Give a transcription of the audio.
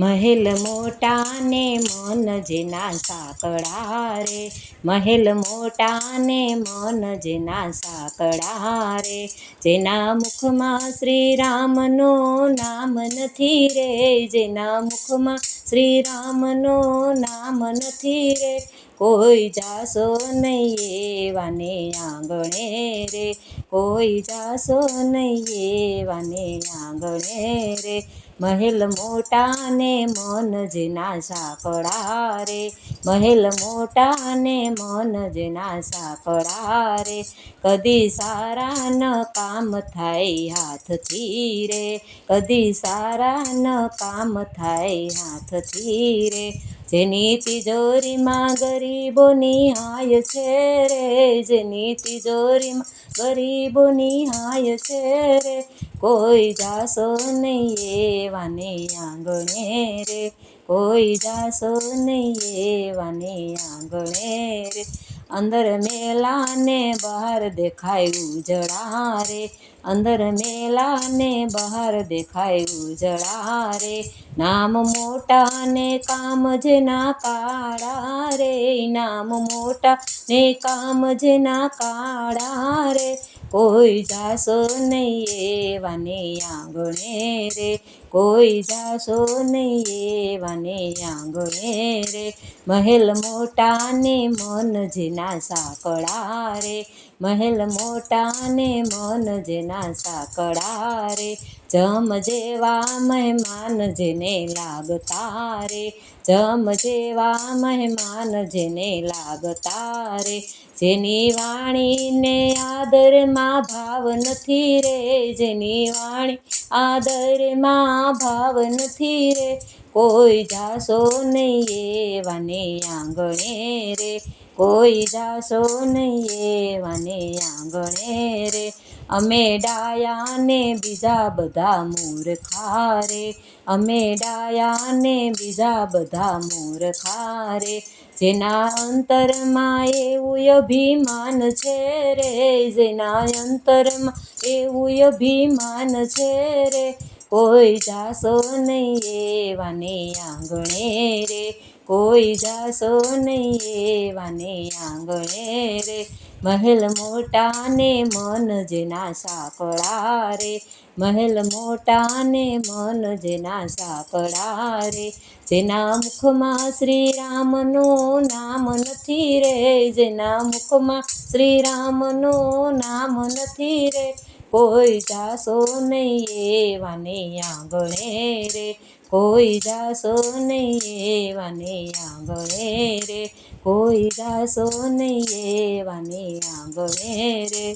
મહેલ મોટા ને મન જેના સાંકળા રે, મહેલ મોટા ને મન જેના સાંકળા રે, જેના મુખમાં શ્રી રામનું નામ નથી રે, જેના મુખમાં શ્રી રામનું નામ નથી રે, કોઈ જાશો નહીં એવાને આંગણે રે, કોઈ જાશો નહીં એવાને આંગણે રે, મહેલ મોટા ને મન જેના સાંકળા રે, મહેલ મોટા ને મન જેના સાંકળા રે, કદી સારા ન કામ થાય હાથથી રે, કદી સારા ન કામ થાય હાથથી રે, જેની તિજોરીમાં ગરીબોની હાય છે રે, જેની તિજોરીમાં ગરીબોની હાય છે રે, કોઈ જાશો નહીં એવાને આંગણે રે, કોઈ જાશો નહીં એવાને આંગણે રે, અંદર મેલા ને બહાર દેખાય ઉજળા રે, અંદર મેલા ને બહાર દેખાય ઉજળા રે, નામ મોટા ને કામ જેના કાળા રે, નામ મોટા ને કામ જેના કાળા રે, કોઈ જાશો નહીં એવાને આંગણે રે, કોઈ જાશો નહીં એવાને આંગણે રે, મહેલ મોટા ને મન જેના સાંકળા રે, મહેલ મોટા ને મન જેના સાંકળા રે, જમ જેવા મહેમાન જેને લાગતા રે, જમ જેવા મહેમાન જેને લાગતા રે, જેની વાણીને આદરમાં ભાવ નથી રે, જેની વાણી આદરમાં ભાવ નથી રે, કોઈ જાશો નહીં એવાને આંગણે રે, કોઈ જાશો નહીં એવાને આંગણે રે, અમે ડાયા ને બીજા બધા મૂર્ખા રે, અમે ડાયા ને બીજા બધા મૂર્ખા રે, જેના અંતરમાં એવું અભિમાન છે રે, જેના અંતરમાં એવું અભિમાન છે રે, કોઈ જાશો નહીં એવાને આંગણે રે, કોઈ જાશો નહીં એવાને આંગણે રે, મહેલ મોટા ને મન જેના સાંકળા રે, મહેલ મોટા ને મન જેના સાંકળા રે, જેના મુખમાં શ્રી રામનું નામ નથી રે, જેના મુખમાં શ્રી રામનું નામ નથી રે, કોઈ જાશો નહીં એવાને આંગણે રે, કોઈ જાશો નહીં એવાને આંગણે રે, કોઈ જાશો નહીં એવાને આંગણે રે.